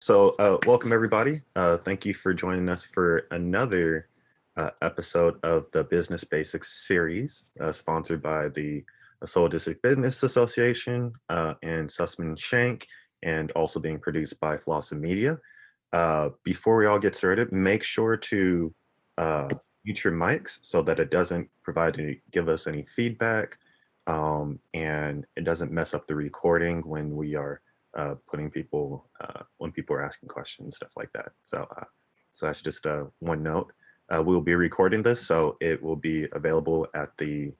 Welcome everybody. Thank you for joining us for another episode of the Business Basics series, sponsored by the Seoul District Business Association and Sussman and Shank, and also being produced by Flossin Media. Before we all get started, make sure to mute your mics so that it doesn't give us any feedback, and it doesn't mess up the recording when we are when people are asking questions, stuff like that. So that's just one note. We'll be recording this, so it will be available at the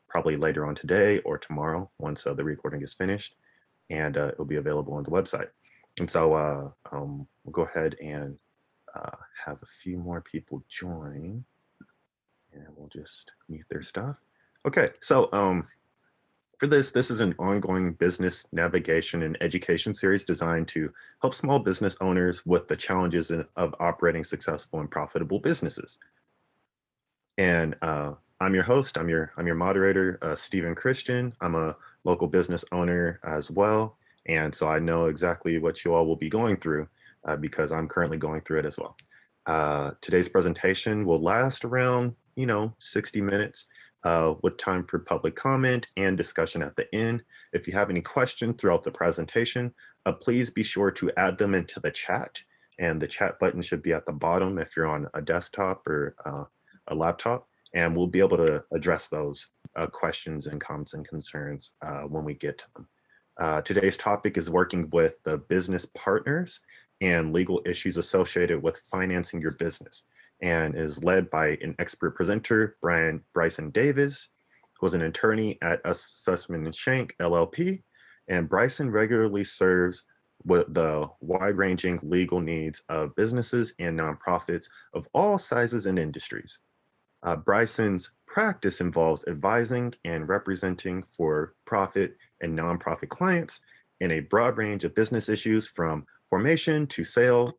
probably later on today or tomorrow once the recording is finished, and it will be available on the website. And so we'll go ahead and have a few more people join, and we'll just mute their stuff. Okay, so for this is an ongoing business navigation and education series designed to help small business owners with the challenges of operating successful and profitable businesses. And I'm your host, I'm your moderator, Stephen Christian. I'm a local business owner as well. And so I know exactly what you all will be going through because I'm currently going through it as well. Today's presentation will last around, 60 minutes. With time for public comment and discussion at the end. If you have any questions throughout the presentation, please be sure to add them into the chat. And the chat button should be at the bottom if you're on a desktop or a laptop. And we'll be able to address those questions and comments and concerns when we get to them. Today's topic is working with the business partners and legal issues associated with financing your business, and is led by an expert presenter, Bryson Davis, who is an attorney at Sussman and Shank LLP. And Bryson regularly serves with the wide-ranging legal needs of businesses and nonprofits of all sizes and industries. Bryson's practice involves advising and representing for-profit and nonprofit clients in a broad range of business issues from formation to sale,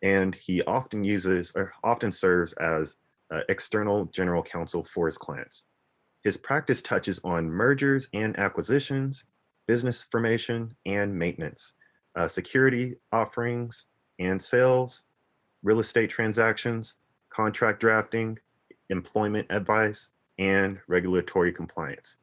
and he often serves as external general counsel for his clients. His practice touches on mergers and acquisitions, business formation and maintenance, security offerings and sales, real estate transactions, contract drafting, employment advice, and regulatory compliance.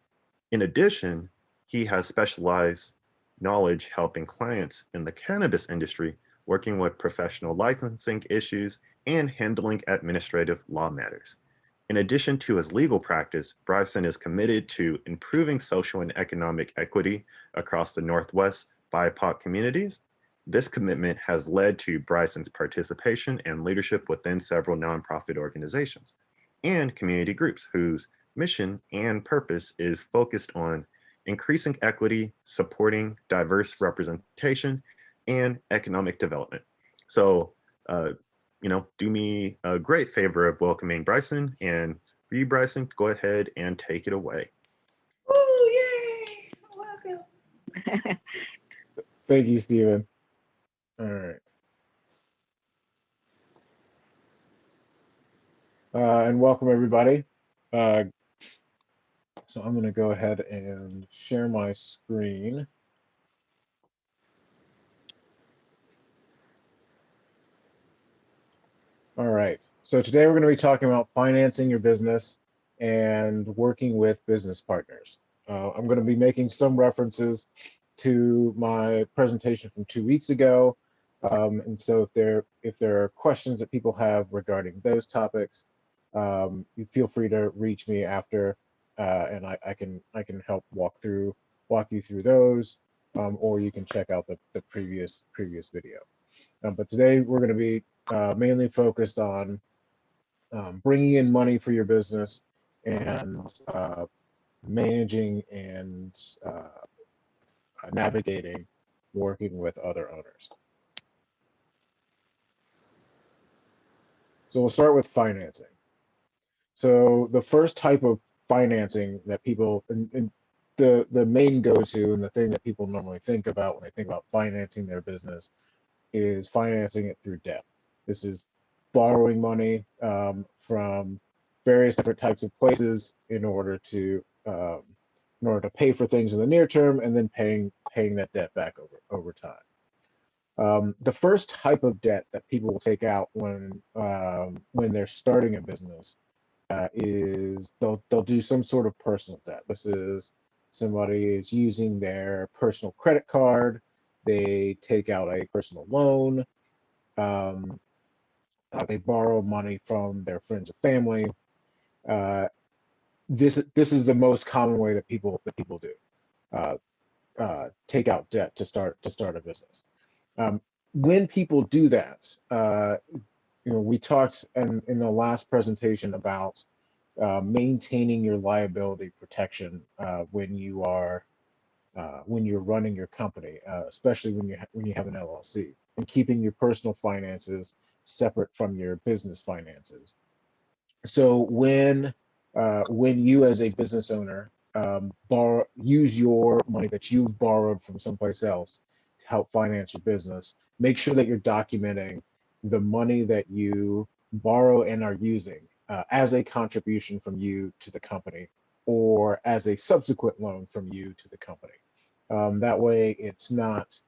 In addition, he has specialized knowledge helping clients in the cannabis industry, working with professional licensing issues and handling administrative law matters. In addition to his legal practice, Bryson is committed to improving social and economic equity across the Northwest BIPOC communities. This commitment has led to Bryson's participation and leadership within several nonprofit organizations and community groups whose mission and purpose is focused on increasing equity, supporting diverse representation, and economic development. So, do me a great favor of welcoming Bryson. And for you, Bryson, go ahead and take it away. Woo, yay! Welcome. Thank you, Stephen. All right. And welcome, everybody. So I'm going to go ahead and share my screen. All right, so today we're going to be talking about financing your business and working with business partners. I'm going to be making some references to my presentation from 2 weeks ago. And so if there are questions that people have regarding those topics, you feel free to reach me after, and I can help walk you through those, or you can check out the previous video. But today we're going to be mainly focused on bringing in money for your business and managing and navigating working with other owners. So we'll start with financing. So the first type of financing that people, and the main go-to and the thing that people normally think about when they think about financing their business is financing it through debt. This is borrowing money from various different types of places in order to pay for things in the near term, and then paying that debt back over time. The first type of debt that people will take out when they're starting a business is they'll do some sort of personal debt. This is somebody is using their personal credit card. They take out a personal loan. Um, they borrow money from their friends or family. Uh, this is the most common way that people do take out debt to start a business. Um, when people do that, we talked in the last presentation about maintaining your liability protection when you're running your company, especially when you have an LLC, and keeping your personal finances separate from your business finances. So when you as a business owner use your money that you've borrowed from someplace else to help finance your business, make sure that you're documenting the money that you borrow and are using as a contribution from you to the company or as a subsequent loan from you to the company. That way it's not,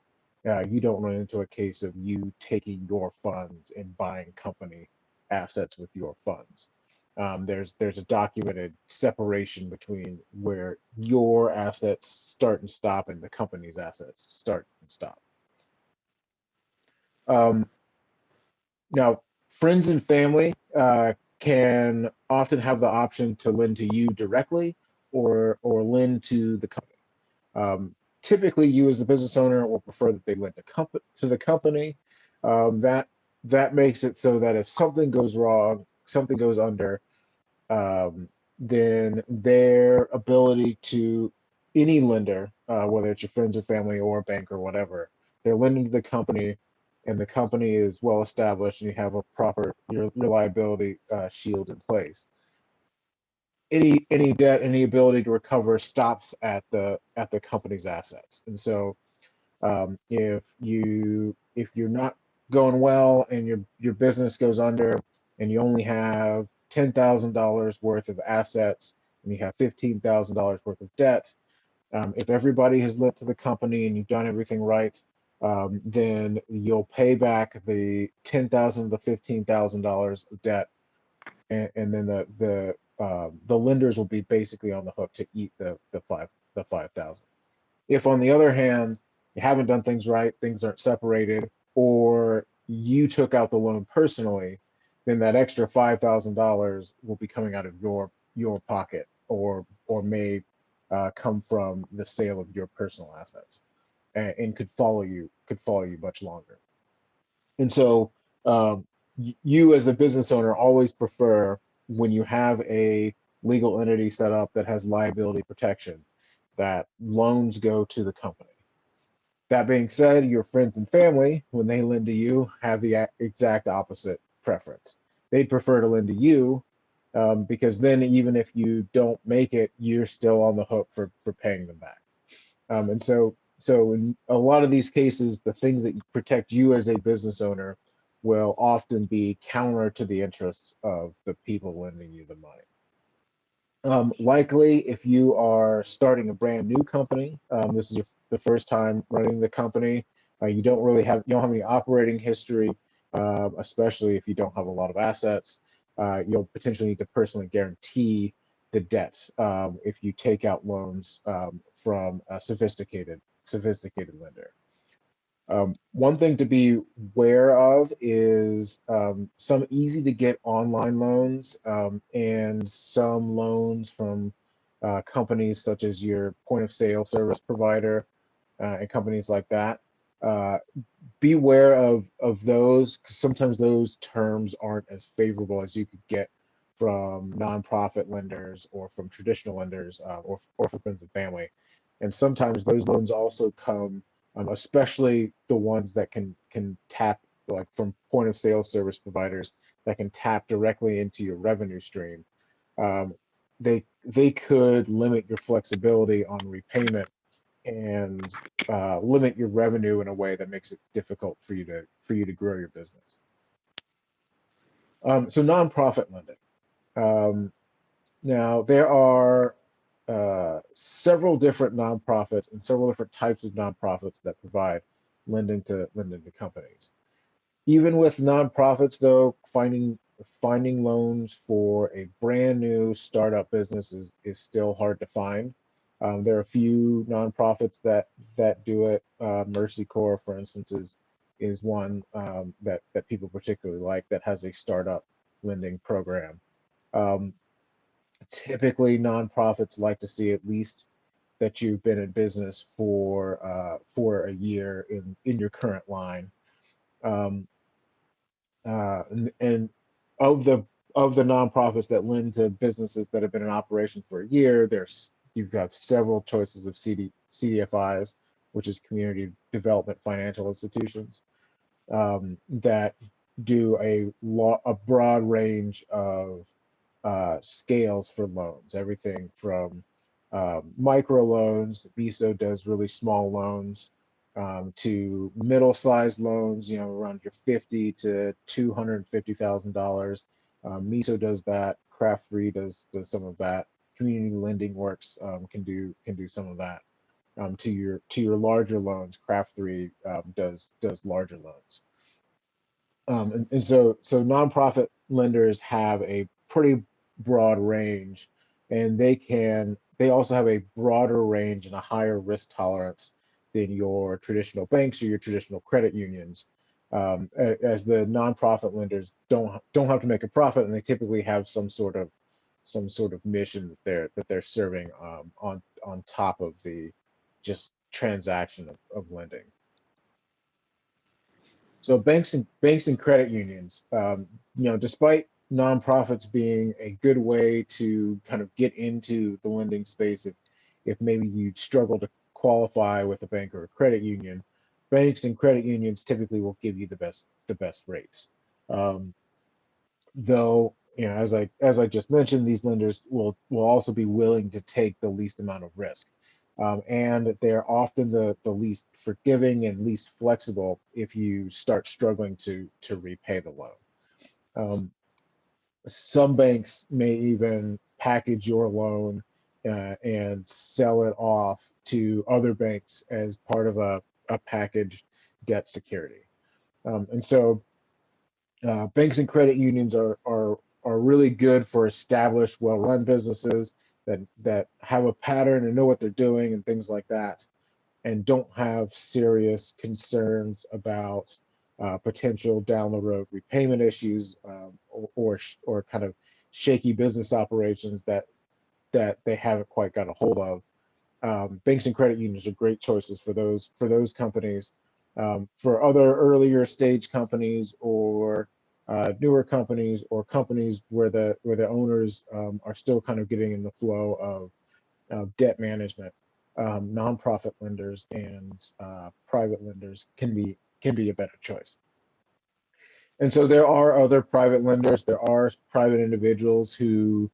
you don't run into a case of you taking your funds and buying company assets with your funds. There's a documented separation between where your assets start and stop and the company's assets start and stop. Now, friends and family can often have the option to lend to you directly or lend to the company. Typically, you as the business owner will prefer that they lend to the company. That makes it so that if something goes wrong, something goes under, then their ability to any lender, whether it's your friends or family or a bank or whatever, they're lending to the company, and the company is well established, and you have a proper your liability shield in place. Any debt, any ability to recover stops at the company's assets. And so if you're not going well and your business goes under and you only have $10,000 worth of assets and you have $15,000 worth of debt, if everybody has lent to the company and you've done everything right, then you'll pay back the $10,000 to $15,000 of debt, and then the lenders will be basically on the hook to eat the 5,000. If on the other hand you haven't done things right, things aren't separated, or you took out the loan personally, then that extra $5,000 will be coming out of your pocket, or may come from the sale of your personal assets, and could follow you much longer. And so you as the business owner always prefer, when you have a legal entity set up that has liability protection, that loans go to the company. That being said, your friends and family, when they lend to you, have the exact opposite preference. They'd prefer to lend to you, because then even if you don't make it, you're still on the hook for paying them back. And so in a lot of these cases, the things that protect you as a business owner will often be counter to the interests of the people lending you the money. Likely, if you are starting a brand new company, this is the first time running the company, you don't have any operating history, especially if you don't have a lot of assets. You'll potentially need to personally guarantee the debt if you take out loans from a sophisticated lender. One thing to be aware of is some easy to get online loans, and some loans from companies such as your point of sale service provider and companies like that. Beware of those, because sometimes those terms aren't as favorable as you could get from nonprofit lenders or from traditional lenders, or from friends and family. And sometimes those loans also come, especially the ones that can tap, like from point of sale service providers that can tap directly into your revenue stream. They could limit your flexibility on repayment and limit your revenue in a way that makes it difficult for you to grow your business. So nonprofit lending. Now there are several different nonprofits and several different types of nonprofits that provide lending to companies. Even with nonprofits, though, finding loans for a brand new startup business is still hard to find. There are a few nonprofits that do it. Mercy Corps, for instance, is one that people particularly like, that has a startup lending program. Um, Typically, nonprofits like to see at least that you've been in business for a year in your current line. Um, and of the nonprofits that lend to businesses that have been in operation for a year, you've got several choices of CDFIs, which is Community Development Financial Institutions, that do a broad range of scales for loans, everything from micro loans. MISO does really small loans, to middle-sized loans, around your $50,000 to $250,000. MISO does that. Craft Free does some of that. Community Lending Works can do some of that. To your larger loans, Craft Free does larger loans. And so nonprofit lenders have a pretty broad range, and they also have a broader range and a higher risk tolerance than your traditional banks or your traditional credit unions. As the nonprofit lenders don't have to make a profit, and they typically have some sort of mission that they're serving, on top of the just transaction of lending. So banks and credit unions, despite nonprofits being a good way to kind of get into the lending space, if maybe you struggle to qualify with a bank or a credit union, banks and credit unions typically will give you the best rates. Though, as I just mentioned, these lenders will also be willing to take the least amount of risk. And they're often the least forgiving and least flexible if you start struggling to repay the loan. Some banks may even package your loan and sell it off to other banks as part of a packaged debt security. And so banks and credit unions are really good for established, well-run businesses that have a pattern and know what they're doing and things like that, and don't have serious concerns about potential down the road repayment issues, or kind of shaky business operations that they haven't quite got a hold of. Banks and credit unions are great choices for those companies. For other earlier stage companies, or newer companies, or companies where the owners are still kind of getting in the flow of debt management, nonprofit lenders and private lenders can be a better choice. And so there are other private lenders. There are private individuals who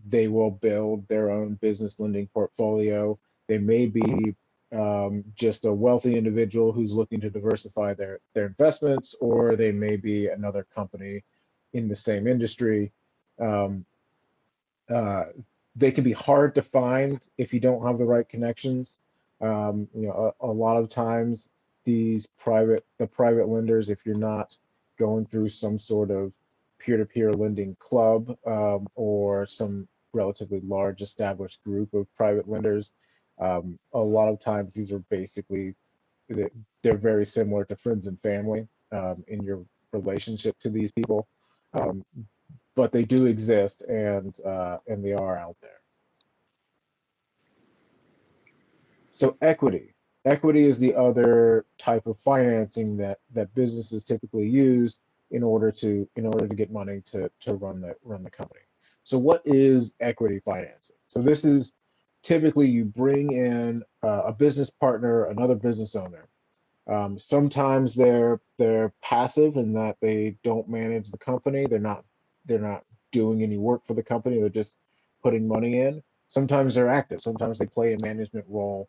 they will build their own business lending portfolio. They may be just a wealthy individual who's looking to diversify their investments, or they may be another company in the same industry. They can be hard to find if you don't have the right connections. A lot of times the private lenders, if you're not going through some sort of peer-to-peer lending club, or some relatively large established group of private lenders, a lot of times these are basically, they're very similar to friends and family in your relationship to these people. But they do exist, and they are out there. So equity is the other type of financing that businesses typically use in order to get money to run the company. So what is equity financing? So this is typically you bring in a business partner, another business owner. Sometimes they're passive in that they don't manage the company. They're not doing any work for the company. They're just putting money in. Sometimes they're active. Sometimes they play a management role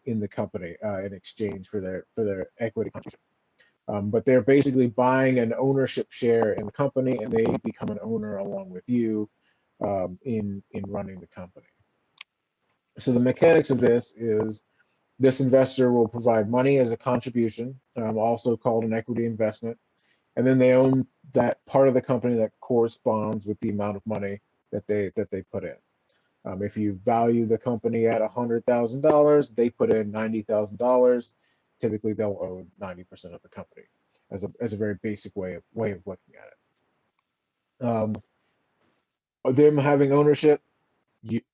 in the company in exchange for their equity contribution. But they're basically buying an ownership share in the company, and they become an owner along with you in running the company. So the mechanics of this is This investor will provide money as a contribution, also called an equity investment, and then they own that part of the company that corresponds with the amount of money that they put in. If you value the company at $100,000, they put in $90,000. Typically, they'll own 90% of the company, as a very basic way of looking at it. Them having ownership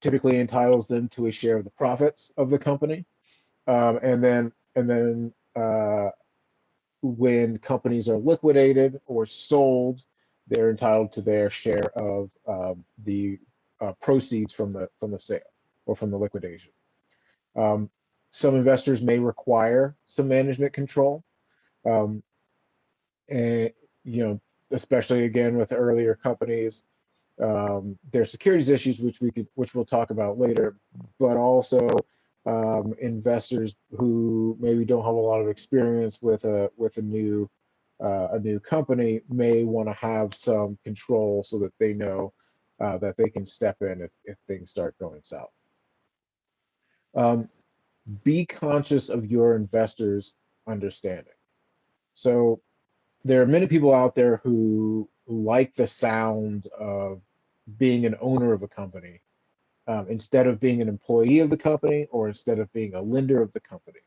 typically entitles them to a share of the profits of the company, and then when companies are liquidated or sold, they're entitled to their share of the proceeds from the sale or from the liquidation. Some investors may require some management control, and especially again with earlier companies, there's securities issues which we'll talk about later, but also investors who maybe don't have a lot of experience with a new company may want to have some control so that they know that they can step in if things start going south. Be conscious of your investors' understanding. So there are many people out there who like the sound of being an owner of a company instead of being an employee of the company or instead of being a lender of the company.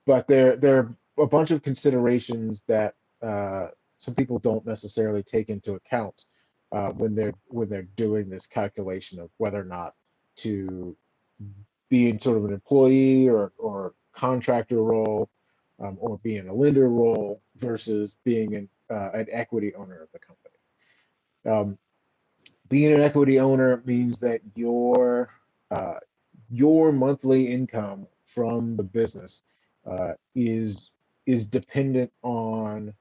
But there are a bunch of considerations that some people don't necessarily take into account when they're doing this calculation of whether or not to be in sort of an employee or contractor role, or be in a lender role versus being an equity owner of the company. Being an equity owner means that your monthly income from the business is dependent on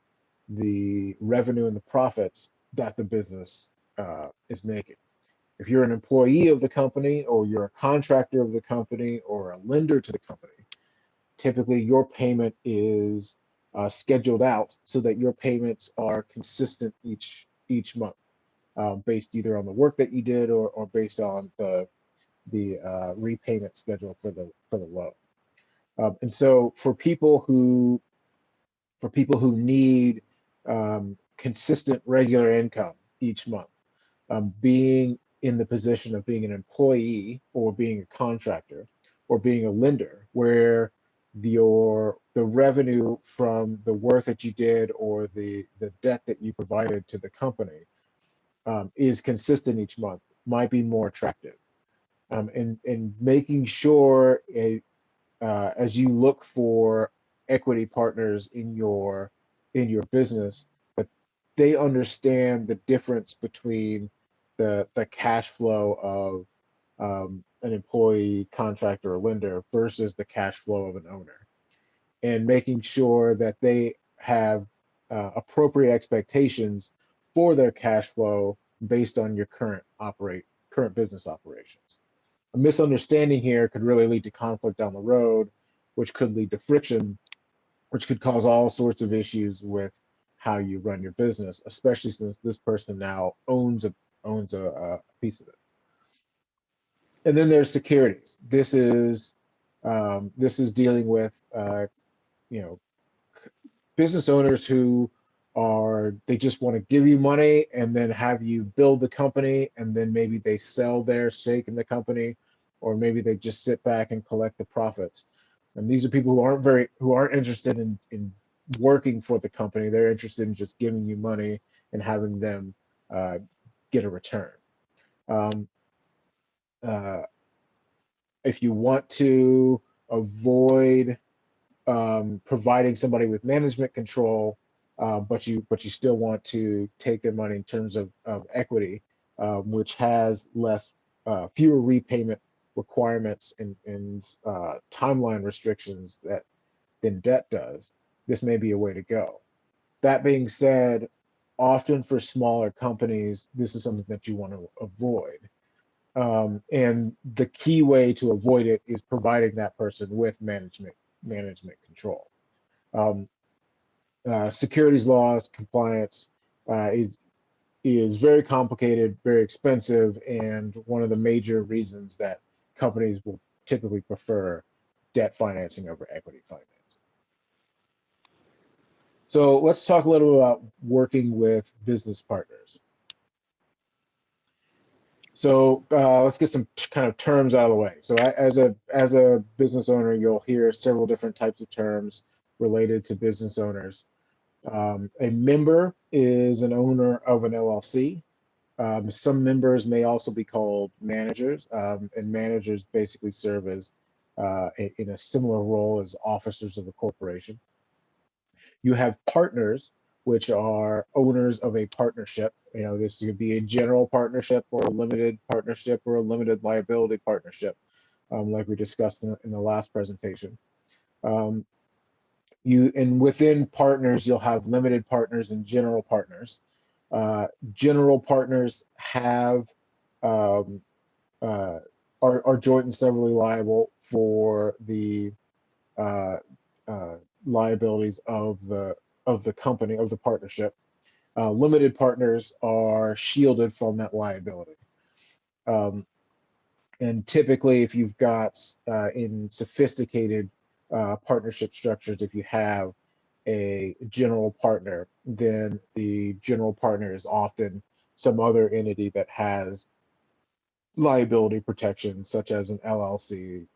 the revenue and the profits that the business is making. If you're an employee of the company, or you're a contractor of the company, or a lender to the company, typically your payment is scheduled out so that your payments are consistent each month, based either on the work that you did or based on the repayment schedule for the loan. And so for people who need consistent regular income each month, being in the position of being an employee or being a contractor or being a lender, where the revenue from the work that you did or the debt that you provided to the company is consistent each month, might be more attractive. And making sure as you look for equity partners in your business, that they understand the difference between the cash flow of an employee, contractor, or lender versus the cash flow of an owner, and making sure that they have appropriate expectations for their cash flow based on your current business operations. A misunderstanding here could really lead to conflict down the road, which could lead to friction, which could cause all sorts of issues with how you run your business, especially since this person now owns a piece of it. And then there's securities. This is dealing with business owners who they just want to give you money and then have you build the company, and then maybe they sell their stake in the company, or maybe they just sit back and collect the profits. And these are people who aren't interested in working for the company. They're interested in just giving you money and having them get a return. If you want to avoid providing somebody with management control, but you still want to take their money in terms of equity, which has fewer repayment requirements and timeline restrictions than debt does, this may be a way to go. That being said, often for smaller companies, this is something that you want to avoid. And the key way to avoid it is providing that person with management control. Securities laws compliance is very complicated, very expensive, and one of the major reasons that companies will typically prefer debt financing over equity financing. So let's talk a little about working with business partners. So let's get some kind of terms out of the way. So as a business owner, you'll hear several different types of terms related to business owners. A member is an owner of an LLC. Some members may also be called managers, and managers basically serve as in a similar role as officers of a corporation. You have partners, which are owners of a partnership. This could be a general partnership or a limited partnership or a limited liability partnership, like we discussed in the last presentation. And within partners, you'll have limited partners and general partners. General partners have are joint and severally liable for the liabilities of the company, of the partnership. Limited partners are shielded from that liability. And typically, if you've got in sophisticated partnership structures, if you have a general partner, then the general partner is often some other entity that has liability protection, such as an LLC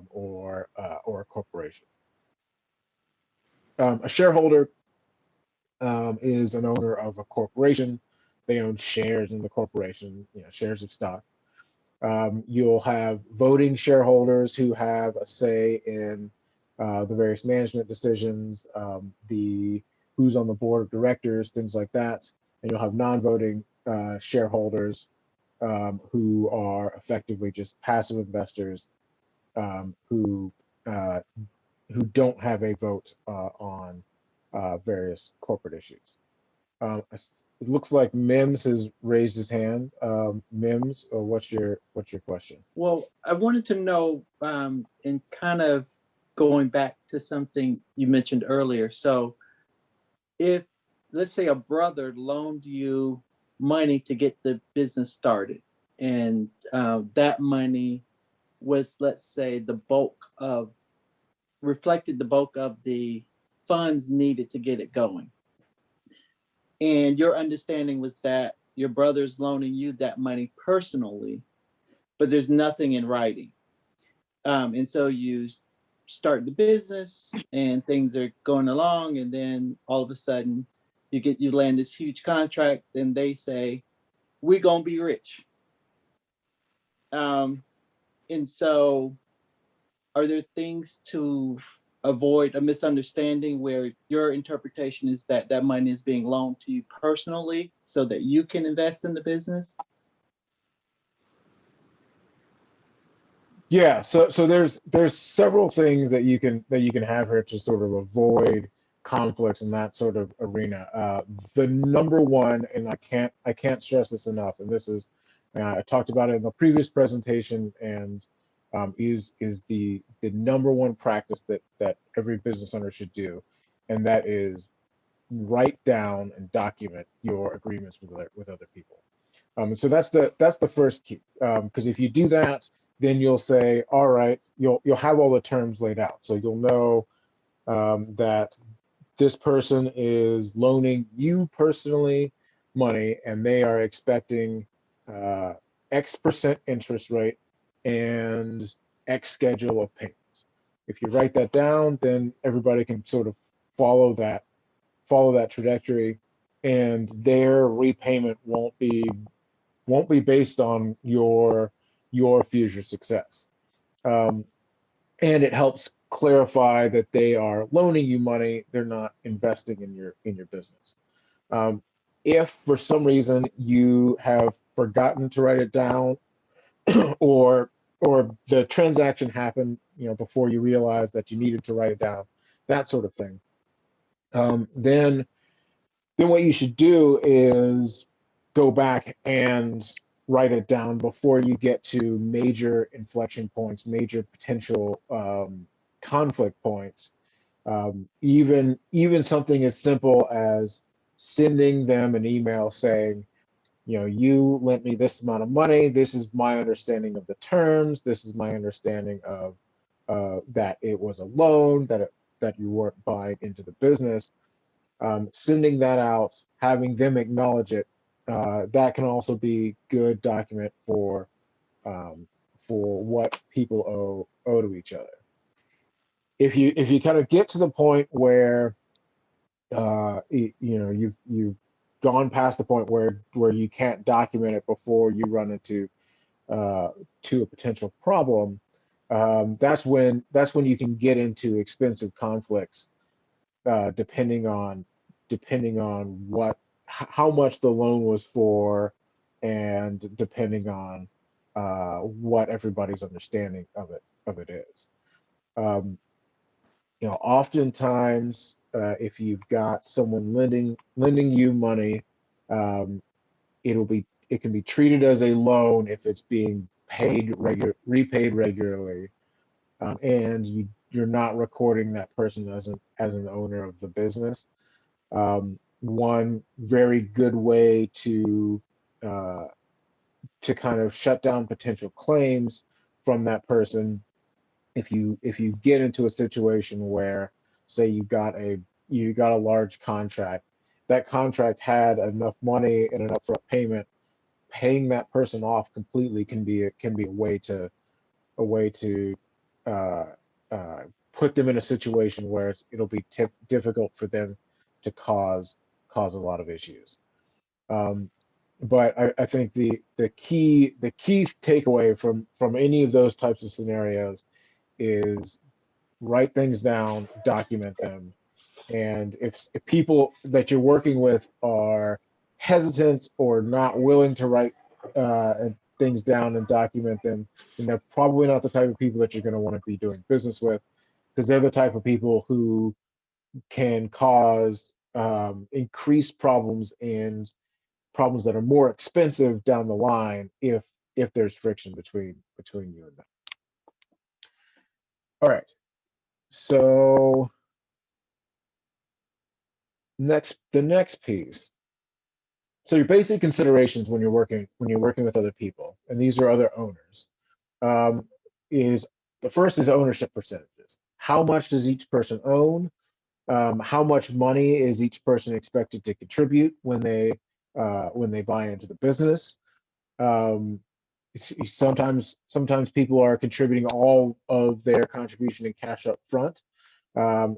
or a corporation. A shareholder is an owner of a corporation. They own shares in the corporation, shares of stock. You'll have voting shareholders who have a say in the various management decisions, who's on the board of directors, things like that. And you'll have non-voting shareholders who are effectively just passive investors who don't have a vote on various corporate issues. It looks like Mims has raised his hand. Mims, what's your question? Well, I wanted to know, and kind of going back to something you mentioned earlier. So if, let's say, a brother loaned you money to get the business started, and that money was, let's say, reflected the bulk of the funds needed to get it going. And your understanding was that your brother's loaning you that money personally, but there's nothing in writing. And so you start the business and things are going along, and then all of a sudden you land this huge contract and they say, we're gonna be rich. And so are there things to avoid a misunderstanding where your interpretation is that that money is being loaned to you personally so that you can invest in the business? Yeah, so there's several things that you can have here to sort of avoid conflicts in that sort of arena. The number one, and I can't stress this enough, and this is I talked about it in the previous presentation, and is the number one practice that every business owner should do, and that is write down and document your agreements with other people. So that's the first key, because if you do that, then you'll say, all right, you'll have all the terms laid out. So you'll know that this person is loaning you personally money, and they are expecting X% interest rate and X schedule of payments. If you write that down, then everybody can sort of follow that trajectory, and their repayment won't be based on your future success. And it helps clarify that they are loaning you money, they're not investing in your business. If for some reason you have forgotten to write it down, or the transaction happened before you realized that you needed to write it down, that sort of thing, then what you should do is go back and write it down before you get to major inflection points, major potential conflict points. Even something as simple as sending them an email saying, you lent me this amount of money. This is my understanding of the terms. This is my understanding of that it was a loan, that you weren't buying into the business. Sending that out, having them acknowledge it, that can also be good document for what people owe to each other. If you kind of get to the point where you've gone past the point where you can't document it before you run into to a potential problem, that's when you can get into expensive conflicts, depending on how much the loan was for, and depending on what everybody's understanding of it is. Oftentimes, if you've got someone lending you money, it can be treated as a loan if it's being repaid regularly, and you're not recording that person as an owner of the business. One very good way to kind of shut down potential claims from that person, if you get into a situation where, say, you got a large contract, that contract had enough money and an upfront payment, paying that person off completely can be a way to uh, put them in a situation where it'll be difficult for them to cause a lot of issues. But I think the key takeaway from any of those types of scenarios is write things down, document them, and if people that you're working with are hesitant or not willing to write things down and document them, then they're probably not the type of people that you're going to want to be doing business with, because they're the type of people who can cause increased problems, and problems that are more expensive down the line if there's friction between you and them. All right. So the next piece. So your basic considerations when you're working with other people, and these are other owners, is the first is ownership percentages. How much does each person own? How much money is each person expected to contribute when they buy into the business? Sometimes people are contributing all of their contribution in cash up front.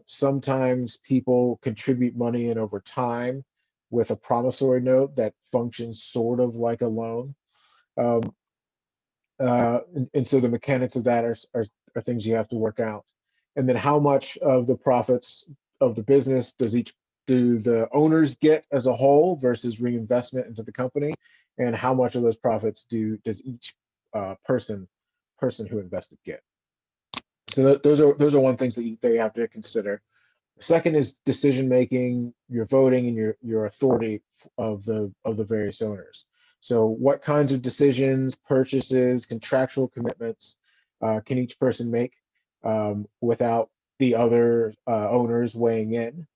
Sometimes people contribute money in over time with a promissory note that functions sort of like a loan. Um, and so the mechanics of that are things you have to work out. And then how much of the profits of the business do the owners get as a whole versus reinvestment into the company, and how much of those profits does each person who invested get? So those are one things that they have to consider. Second is decision making, your voting, and your authority of the various owners. So what kinds of decisions, purchases, contractual commitments can each person make without the other owners weighing in?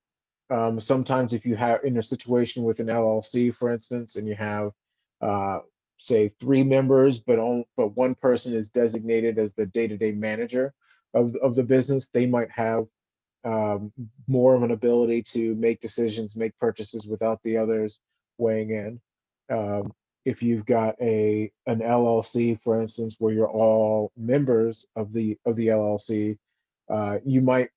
Sometimes if you have in a situation with an LLC, for instance, and you have say 3 members, but one person is designated as the day-to-day manager of the business, they might have more of an ability to make decisions, make purchases without the others weighing in. If you've got an LLC, for instance, where you're all members of the LLC, you might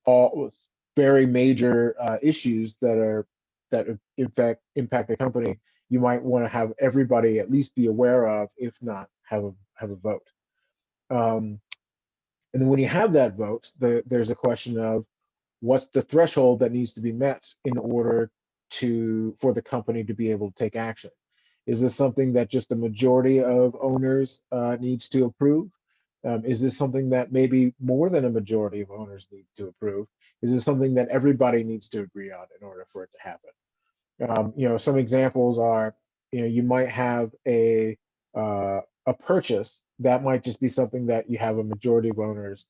all very major issues that in fact impact the company. You might want to have everybody at least be aware of, if not have a vote. And then when you have that vote, there's a question of what's the threshold that needs to be met in order for the company to be able to take action. Is this something that just a majority of owners needs to approve? Is this something that maybe more than a majority of owners need to approve? Is this something that everybody needs to agree on in order for it to happen? Some examples are, you might have a purchase that might just be something that you have a majority of owners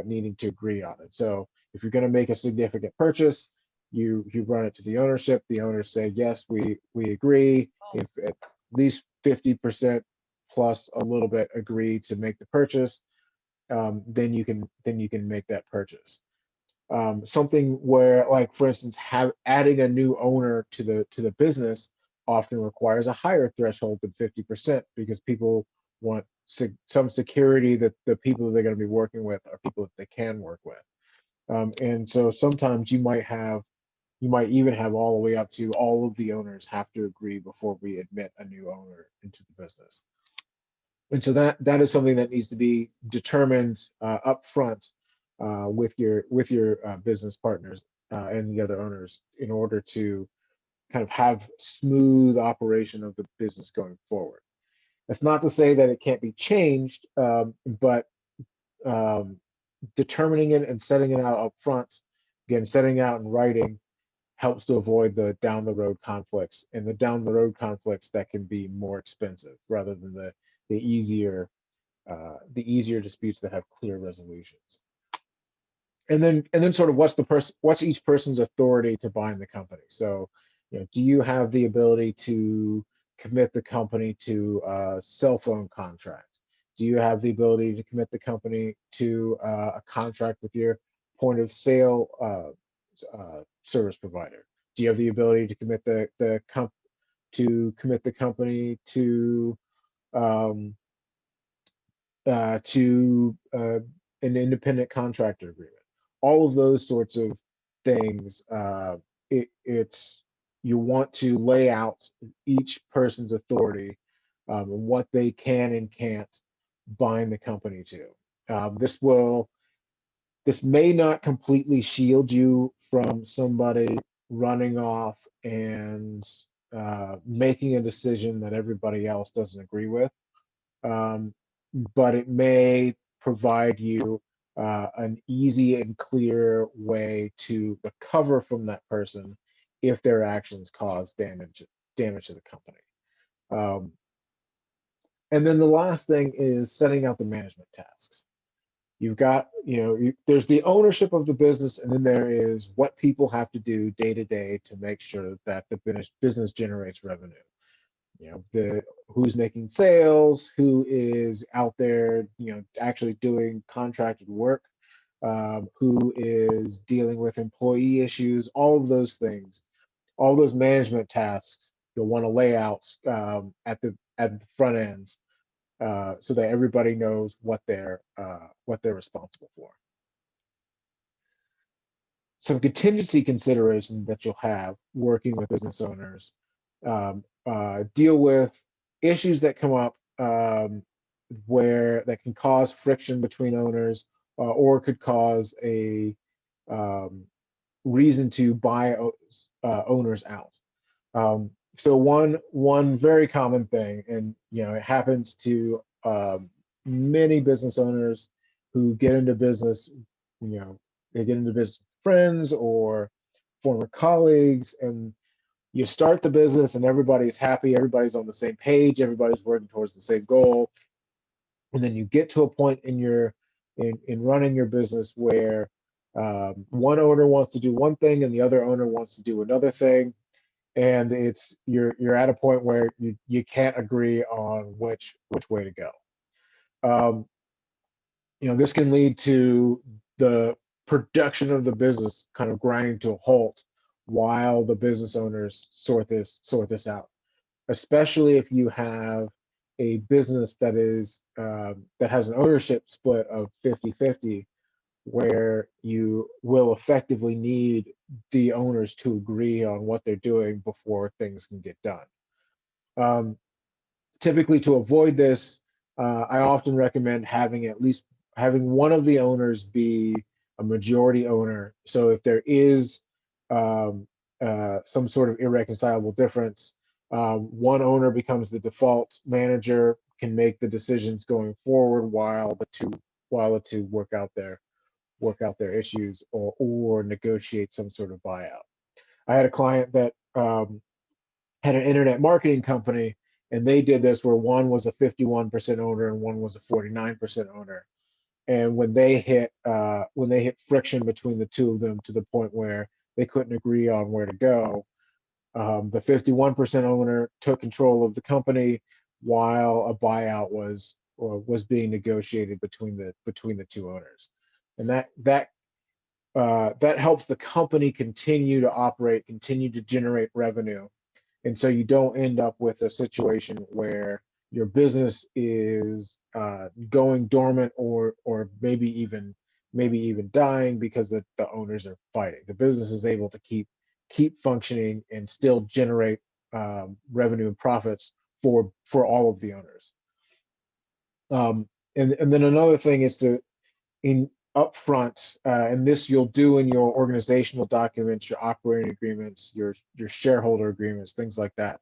needing to agree on. And so if you're going to make a significant purchase, you run it to the ownership. The owners say, yes, we agree. if at least 50% plus a little bit agree to make the purchase, then you can make that purchase. Something where, like for instance, adding a new owner to the business often requires a higher threshold than 50%, because people want some security that the people they're going to be working with are people that they can work with. And so sometimes you might even have all the way up to all of the owners have to agree before we admit a new owner into the business. And so that is something that needs to be determined up front with your business partners and the other owners, in order to kind of have smooth operation of the business going forward. That's not to say that it can't be changed, but determining it and setting it out up front, again, setting it out in writing, helps to avoid the down the road conflicts, and the down the road conflicts that can be more expensive rather than the easier disputes that have clear resolutions. And then sort of what's each person's authority to bind the company. So, do you have the ability to commit the company to a cell phone contract? Do you have the ability to commit the company to a contract with your point of sale service provider? Do you have the ability to commit the company to an independent contractor agreement? All of those sorts of things. It's you want to lay out each person's authority and what they can and can't bind the company to. This may not completely shield you from somebody running off and making a decision that everybody else doesn't agree with, but it may provide you an easy and clear way to recover from that person if their actions cause damage to the company. And then the last thing is setting out the management tasks. You've got, there's the ownership of the business, and then there is what people have to do day to day to make sure that the business generates revenue. Who's making sales, who is out there, actually doing contracted work, who is dealing with employee issues, all of those things, all those management tasks you'll want to lay out at the front ends, so that everybody knows what they're responsible for. Some contingency considerations that you'll have working with business owners deal with issues that come up where that can cause friction between owners, or could cause a reason to buy owners out. So one very common thing, and it happens to many business owners who get into business, they get into business with friends or former colleagues, and you start the business and everybody's happy, everybody's on the same page, everybody's working towards the same goal. And then you get to a point in running your business where one owner wants to do one thing and the other owner wants to do another thing. And you're at a point where you can't agree on which way to go. This can lead to the production of the business kind of grinding to a halt while the business owners sort this out, especially if you have a business that has an ownership split of 50-50, where you will effectively need the owners to agree on what they're doing before things can get done. Typically, to avoid this, I often recommend having one of the owners be a majority owner. So if there is some sort of irreconcilable difference, one owner becomes the default manager, can make the decisions going forward while the two work out their issues, or negotiate some sort of buyout. I had a client that had an internet marketing company, and they did this where one was a 51% owner and one was a 49% owner. And when they hit friction between the two of them to the point where they couldn't agree on where to go, The 51% owner took control of the company while a buyout was being negotiated between the two owners, and that helps the company continue to operate, continue to generate revenue, and so you don't end up with a situation where your business is going dormant or maybe even dying because the owners are fighting. The business is able to keep functioning and still generate revenue and profits for all of the owners. And then another thing is to in upfront, and this you'll do in your organizational documents, your operating agreements, your shareholder agreements, things like that,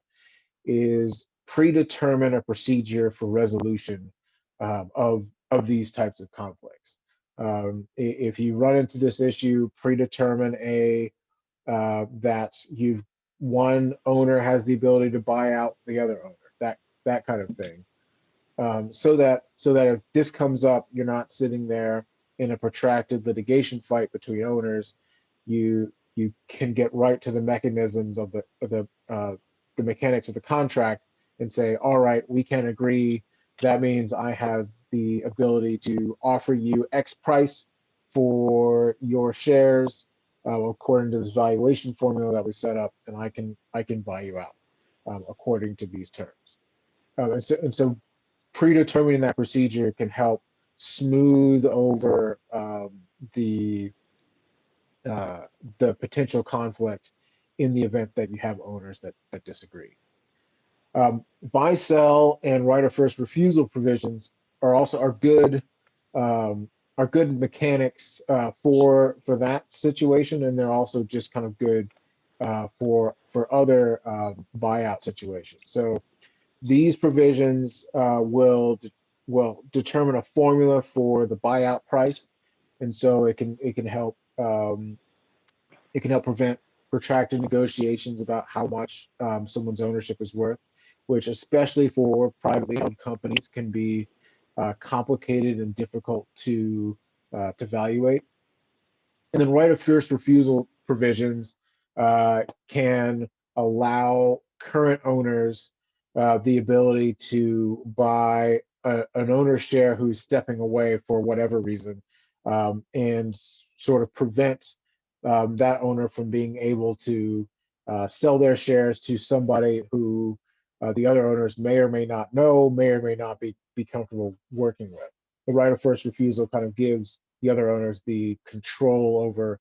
is predetermine a procedure for resolution of these types of conflicts. If you run into this issue, predetermine that one owner has the ability to buy out the other owner, that kind of thing. So that if this comes up, you're not sitting there in a protracted litigation fight between owners. You can get right to the mechanisms of the mechanics of the contract and say, all right, we can agree. That means I have the ability to offer you X price for your shares according to this valuation formula that we set up, and I can buy you out according to these terms. And so predetermining that procedure can help smooth over the potential conflict in the event that you have owners that disagree. Buy, sell, and right of first refusal provisions are good mechanics for that situation, and they're also just kind of good for other buyout situations. So these provisions will determine a formula for the buyout price, and so it can help prevent protracted negotiations about how much someone's ownership is worth, which especially for privately owned companies can be complicated and difficult to evaluate. And then right of first refusal provisions can allow current owners the ability to buy an owner's share who's stepping away for whatever reason, and sort of prevent that owner from being able to sell their shares to somebody who the other owners may or may not know, may or may not be comfortable working with. The right of first refusal kind of gives the other owners the control over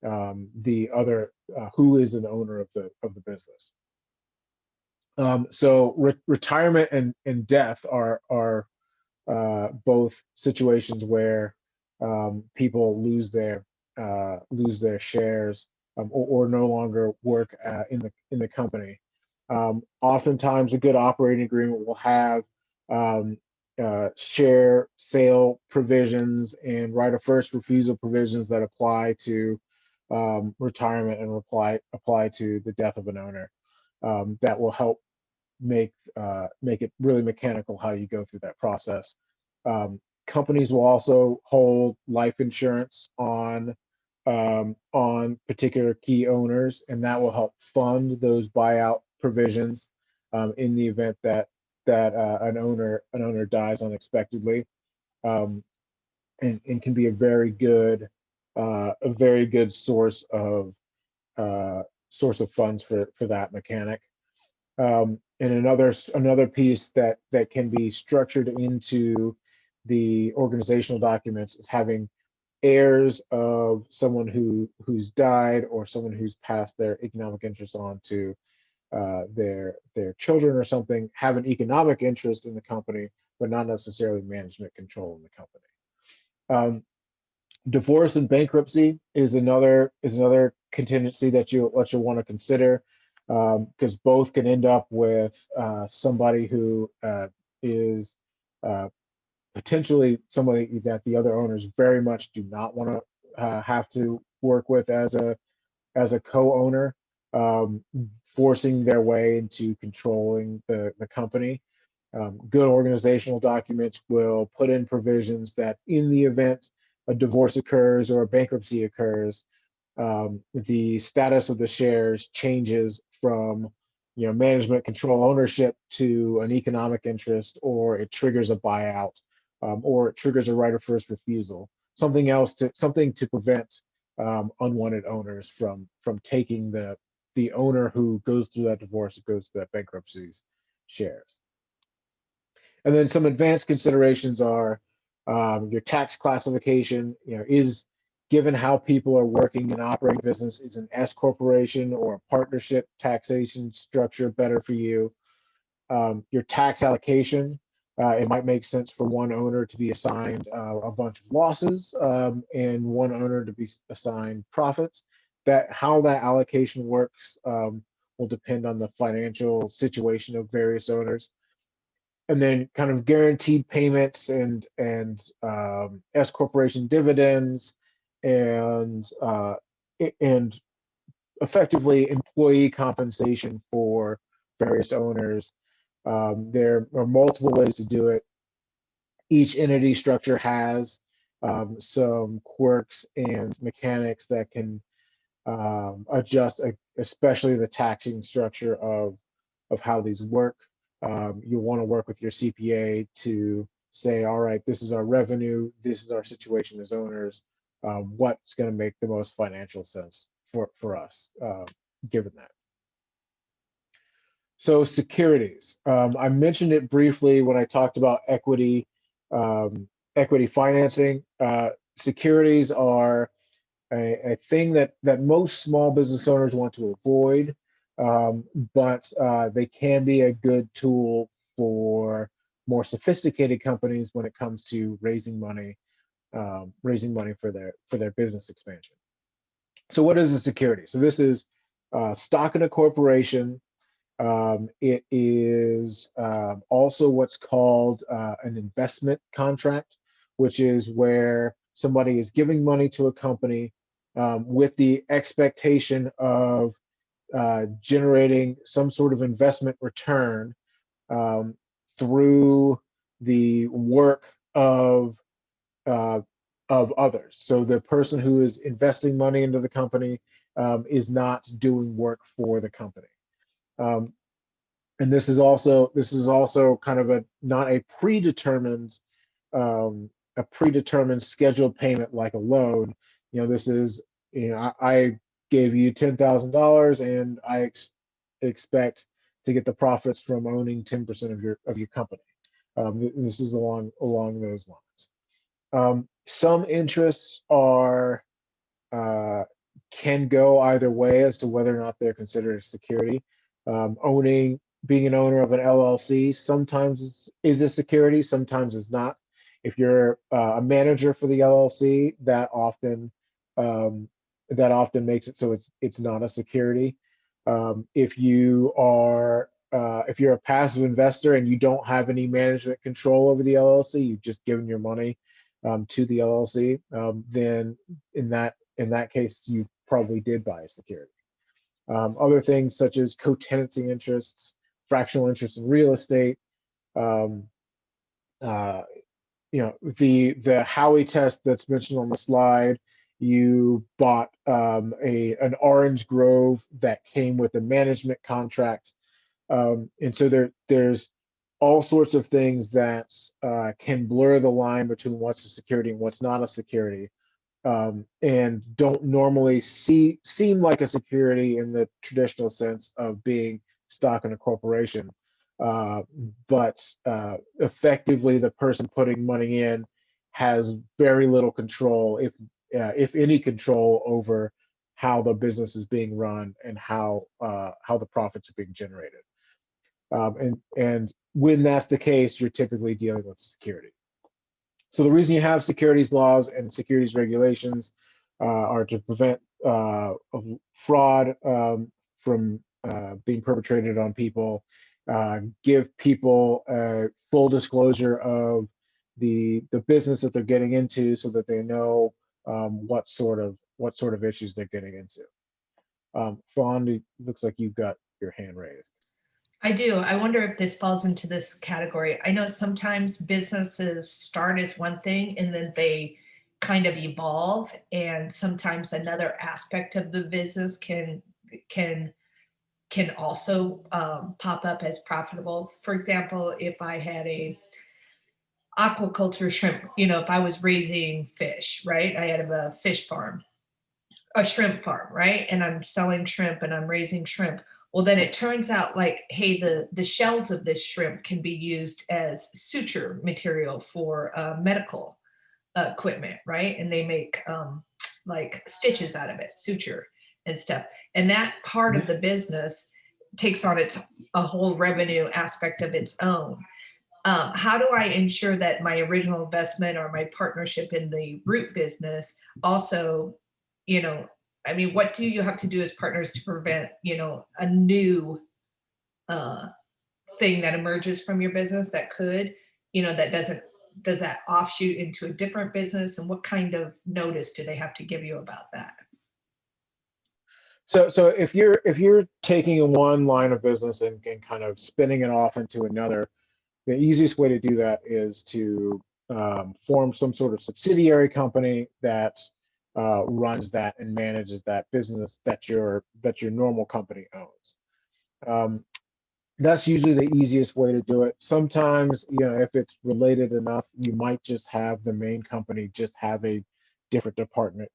the other who is an owner of the business. So retirement and death are both situations where people lose their shares or no longer work in the company. Oftentimes, a good operating agreement will have share sale provisions and right of first refusal provisions that apply to retirement and apply to the death of an owner. That will help make it really mechanical how you go through that process. Companies will also hold life insurance on particular key owners, and that will help fund those buyout provisions in the event that an owner dies unexpectedly, and can be a very good source of funds for that mechanic. And another piece that can be structured into the organizational documents is having heirs of someone who's died or someone who's passed their economic interest on to their children or something, have an economic interest in the company, but not necessarily management control in the company. Divorce and bankruptcy is another contingency that you'll want to consider, because both can end up with somebody who is potentially somebody that the other owners very much do not want to have to work with as a co-owner, forcing their way into controlling the company. Good organizational documents will put in provisions that in the event a divorce occurs or a bankruptcy occurs, the status of the shares changes from, management, control, ownership to an economic interest, or it triggers a buyout, or it triggers a right of first refusal. Something to prevent unwanted owners from taking the owner who goes through that divorce, goes through that bankruptcy's shares. And then some advanced considerations are your tax classification. Is, given how people are working and operating business, is an S corporation or a partnership taxation structure better for you? Your tax allocation. It might make sense for one owner to be assigned a bunch of losses, and one owner to be assigned profits. How that allocation works will depend on the financial situation of various owners. And then kind of guaranteed payments and S corporation dividends, and effectively employee compensation for various owners. There are multiple ways to do it. Each entity structure has some quirks and mechanics that can adjust, especially the taxing structure of how these work. You'll want to work with your CPA to say, all right, this is our revenue, this is our situation as owners. What's going to make the most financial sense for us, given that. So securities, I mentioned it briefly when I talked about equity financing. Securities are a thing that most small business owners want to avoid, but they can be a good tool for more sophisticated companies when it comes to raising money for their business expansion. So what is a security? So this is stock in a corporation. It is also what's called an investment contract, which is where somebody is giving money to a company with the expectation of generating some sort of investment return through the work uh, of others. So the person who is investing money into the company is not doing work for the company. And this is also kind of not a predetermined scheduled payment like a loan. This is, I gave you $10,000 and I expect to get the profits from owning 10% of your company. This is along those lines. Some interests are can go either way as to whether or not they're considered a security. Being an owner of an LLC sometimes is a security, sometimes is not. If you're a manager for the LLC, that often makes it so it's not a security. If you're a passive investor and you don't have any management control over the LLC, you've just given your money to the LLC, then in that case, you probably did buy a security. Other things such as co-tenancy interests, fractional interest in real estate, the Howey test that's mentioned on the slide. You bought an orange grove that came with a management contract, and so there's all sorts of things that can blur the line between what's a security and what's not a security. And don't normally seem like a security in the traditional sense of being stock in a corporation, but effectively the person putting money in has very little control, if any control, over how the business is being run and how the profits are being generated. And when that's the case, you're typically dealing with security. So the reason you have securities laws and securities regulations are to prevent fraud from being perpetrated on people, give people full disclosure of the business that they're getting into, so that they know what sort of issues they're getting into. Fawn, it looks like you've got your hand raised. I do. I wonder if this falls into this category. I know sometimes businesses start as one thing and then they kind of evolve, and sometimes another aspect of the business can can also pop up as profitable. For example, if I had a aquaculture shrimp, if I was raising fish, right? I had a fish farm, a shrimp farm, right? And I'm selling shrimp and I'm raising shrimp. Well, then it turns out like, hey, the shells of this shrimp can be used as suture material for medical equipment, right? And they make like stitches out of it, suture and stuff. And that part of the business takes on a whole revenue aspect of its own. How do I ensure that my original investment or my partnership in the root business also, what do you have to do as partners to prevent, a new thing that emerges from your business that could, that does that offshoot into a different business? And what kind of notice do they have to give you about that? So if you're taking one line of business and kind of spinning it off into another, the easiest way to do that is to form some sort of subsidiary company that runs that and manages that business that your normal company owns. That's usually the easiest way to do it. Sometimes, if it's related enough, you might just have the main company just have a different department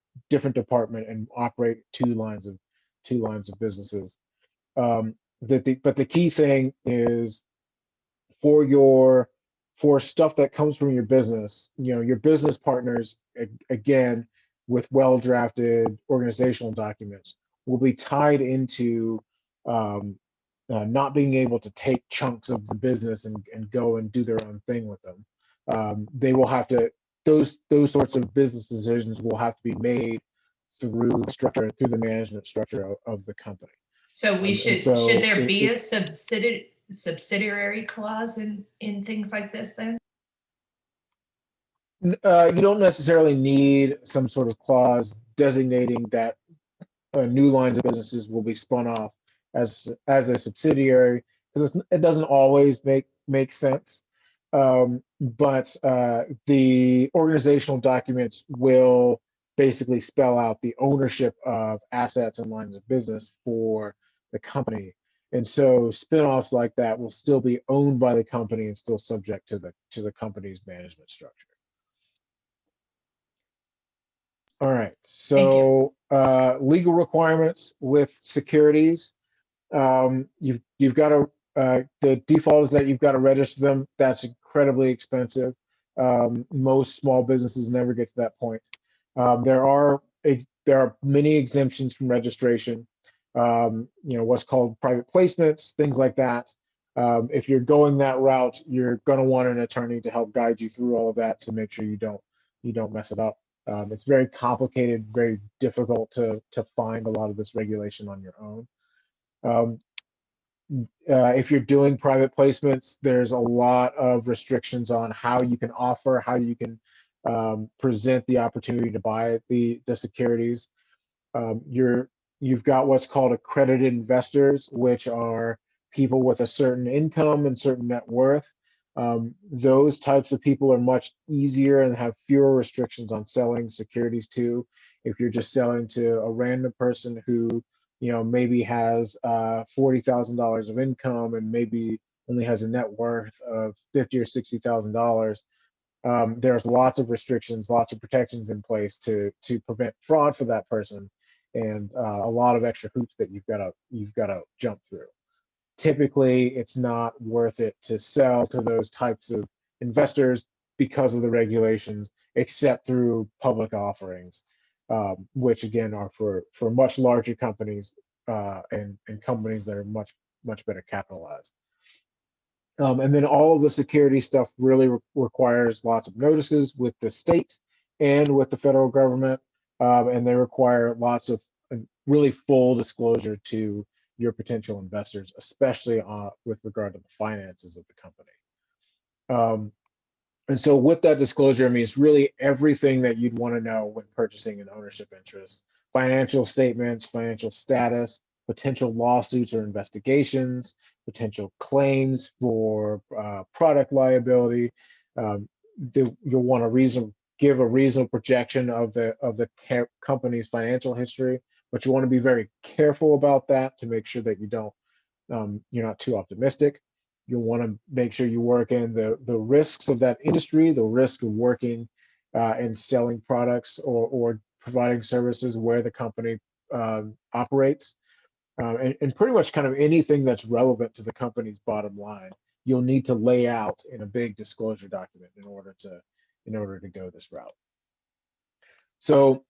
and operate two lines of businesses. But the key thing is for stuff that comes from your business, your business partners, again, with well-drafted organizational documents, will be tied into not being able to take chunks of the business and go and do their own thing with them. They will have to, those sorts of business decisions will have to be made through the management structure of the company. So so should there be a subsidiary clause in things like this then? You don't necessarily need some sort of clause designating that new lines of businesses will be spun off as a subsidiary, because it doesn't always make sense. But the organizational documents will basically spell out the ownership of assets and lines of business for the company. And so spin-offs like that will still be owned by the company and still subject to the company's management structure. All right, so legal requirements with securities. You've got to, the default is that you've got to register them. That's incredibly expensive. Most small businesses never get to that point. There are many exemptions from registration. What's called private placements, things like that. If you're going that route, you're going to want an attorney to help guide you through all of that to make sure you don't mess it up. It's very complicated, very difficult to find a lot of this regulation on your own. If you're doing private placements, there's a lot of restrictions on how you can offer, how you can present the opportunity to buy the securities. You've got what's called accredited investors, which are people with a certain income and certain net worth. Those types of people are much easier and have fewer restrictions on selling securities to. If you're just selling to a random person who maybe has $40,000 of income and maybe only has a net worth of $50,000 or $60,000, there's lots of restrictions, lots of protections in place to prevent fraud for that person, and a lot of extra hoops that you've got to jump through. Typically, it's not worth it to sell to those types of investors because of the regulations, except through public offerings, which again are for much larger companies and companies that are much better capitalized. And then all of the security stuff really requires lots of notices with the state and with the federal government, and they require lots of really full disclosure to your potential investors, especially with regard to the finances of the company. And so with that disclosure, I mean, it's really everything that you'd want to know when purchasing an ownership interest: financial statements, financial status, potential lawsuits or investigations, potential claims for product liability. You'll want to give a reasonable projection of the company's financial history, but you want to be very careful about that to make sure that you don't you're not too optimistic. You'll want to make sure you work in the risks of that industry, the risk of working and selling products or providing services where the company operates, and pretty much kind of anything that's relevant to the company's bottom line. You'll need to lay out in a big disclosure document in order to go this route. So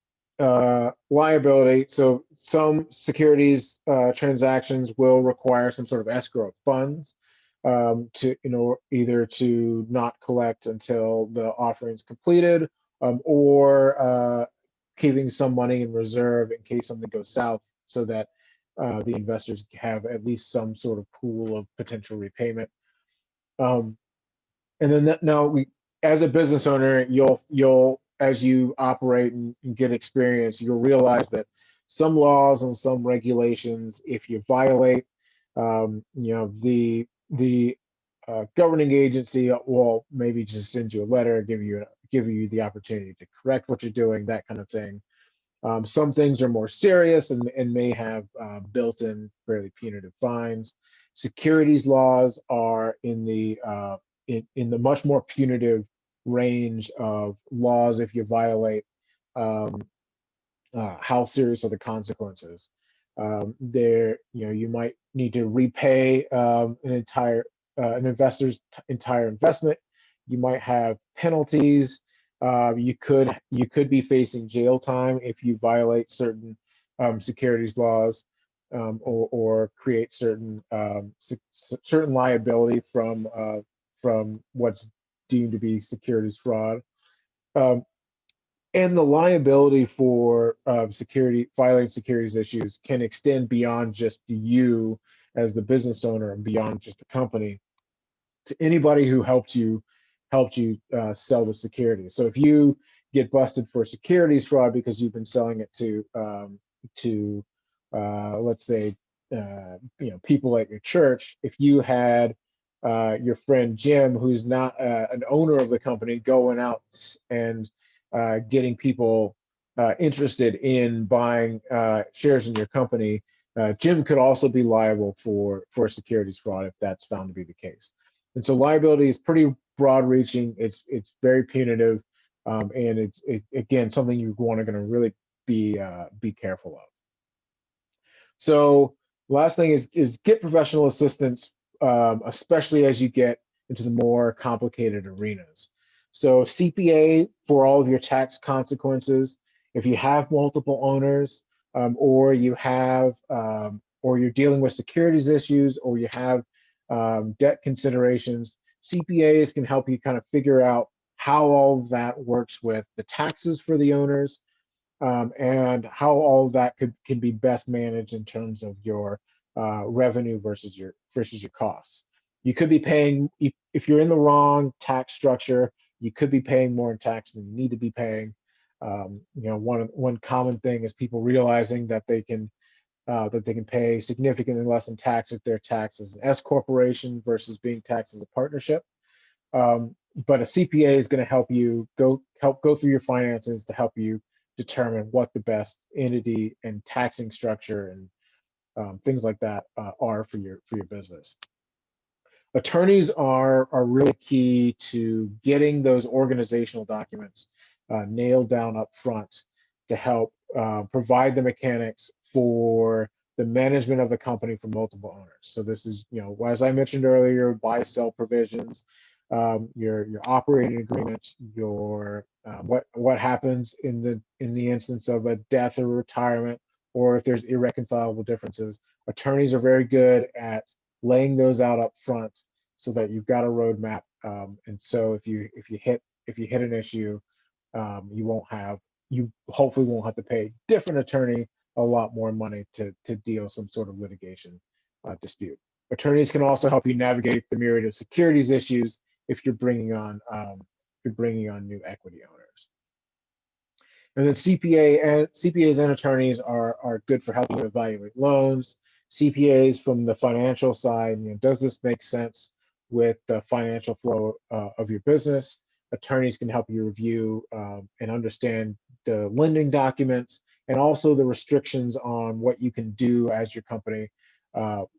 liability. So some securities transactions will require some sort of escrow of funds to, either to not collect until the offering is completed, or keeping some money in reserve in case something goes south, so that the investors have at least some sort of pool of potential repayment. And then now as a business owner, you'll as you operate and get experience, you'll realize that some laws and some regulations, if you violate, the governing agency will maybe just send you a letter, give you the opportunity to correct what you're doing, that kind of thing. Some things are more serious and may have built-in fairly punitive fines. Securities laws are in the much more punitive range of laws if you violate. How serious are the consequences? You might need to repay an investor's entire investment. You might have penalties. You could be facing jail time if you violate certain securities laws, or create certain liability from what's deemed to be securities fraud. And the liability for violating securities issues can extend beyond just you as the business owner and beyond just the company to anybody who helped you sell the security. So if you get busted for securities fraud because you've been selling it to let's say people at your church, if you had your friend Jim, who's not an owner of the company, going out and getting people interested in buying shares in your company, Jim could also be liable for securities fraud if that's found to be the case. And so liability is pretty broad-reaching. It's very punitive, and it's again something you're going to really be careful of. So last thing is get professional assistance, especially as you get into the more complicated arenas. So CPA for all of your tax consequences. If you have multiple owners, or you have, or you're dealing with securities issues, or you have debt considerations, CPAs can help you kind of figure out how all of that works with the taxes for the owners, and how all of that can be best managed in terms of your revenue versus your costs. You could be paying, if you're in the wrong tax structure, you could be paying more in tax than you need to be paying. One common thing is people realizing that they can pay significantly less in tax if they're taxed as an S corporation versus being taxed as a partnership. But a CPA is going to help you go through your finances to help you determine what the best entity and taxing structure and things like that are for your business. Attorneys are really key to getting those organizational documents nailed down up front to help provide the mechanics for the management of the company for multiple owners. So this is, as I mentioned earlier, buy-sell provisions, your operating agreements, your what happens in the instance of a death or retirement, or if there's irreconcilable differences. Attorneys are very good at laying those out up front so that you've got a roadmap. And so if you hit an issue, you hopefully won't have to pay a different attorney a lot more money to deal some sort of litigation dispute. Attorneys can also help you navigate the myriad of securities issues if you're bringing on new equity owners. And then CPAs and attorneys are good for helping you evaluate loans. CPAs from the financial side, does this make sense with the financial flow of your business? Attorneys can help you review and understand the lending documents and also the restrictions on what you can do as your company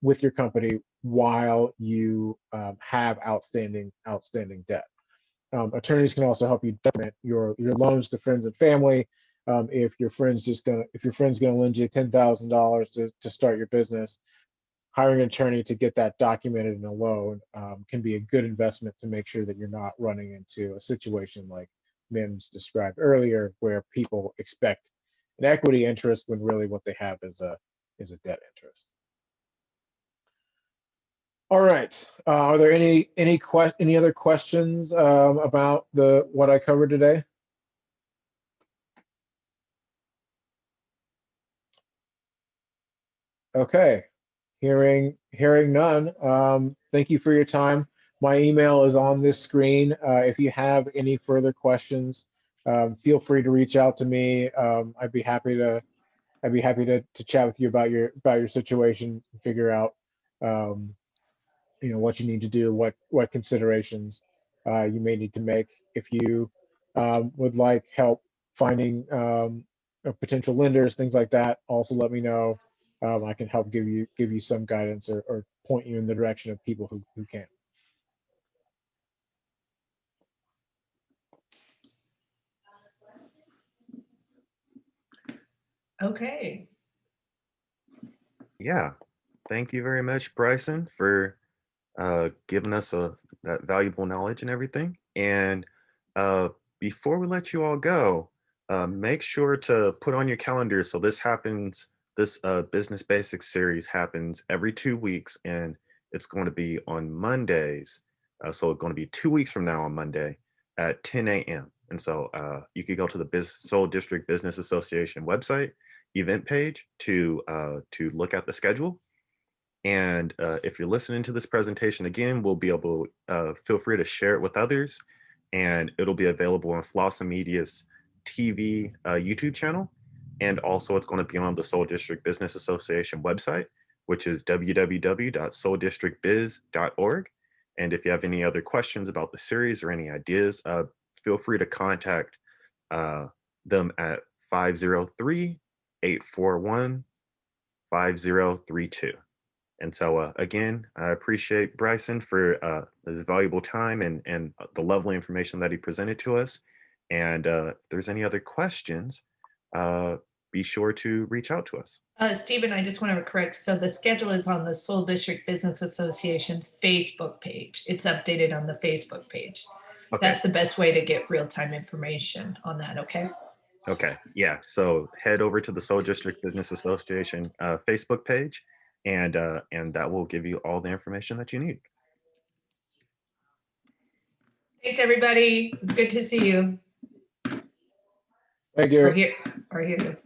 with your company while you have outstanding debt. Attorneys can also help you document your loans to friends and family. If your friend's gonna lend you $10,000 to start your business, hiring an attorney to get that documented in a loan can be a good investment to make sure that you're not running into a situation like Mims described earlier, where people expect an equity interest when really what they have is a debt interest. All right. Are there any other questions about what I covered today? Okay. Hearing none. Thank you for your time. My email is on this screen. If you have any further questions, feel free to reach out to me. I'd be happy to chat with you about your situation, and figure out what you need to do, what considerations you may need to make. If you would like help finding potential lenders, things like that, also let me know. I can help give you some guidance or point you in the direction of people who can. Okay. Yeah. Thank you very much, Bryson, for giving us that valuable knowledge and everything. And before we let you all go, make sure to put on your calendar. So this Business Basics series happens every 2 weeks, and it's going to be on Mondays. So it's going to be 2 weeks from now on Monday at 10 a.m. And so you could go to the Seoul District Business Association website event page to look at the schedule. And if you're listening to this presentation again, we'll be able to feel free to share it with others, and it'll be available on Flossom Media's TV YouTube channel. And also it's going to be on the Seoul District Business Association website, which is www.seouldistrictbiz.org. And if you have any other questions about the series or any ideas, feel free to contact them at 503-841-5032. And so again, I appreciate Bryson for his valuable time and the lovely information that he presented to us. And if there's any other questions, be sure to reach out to us. Stephen, I just want to correct. So the schedule is on the Seoul District Business Association's Facebook page. It's updated on the Facebook page. Okay. That's the best way to get real-time information on that, okay? Okay, yeah. So head over to the Seoul District Business Association Facebook page, and that will give you all the information that you need. Thanks, everybody. It's good to see you. Thank you. Or here.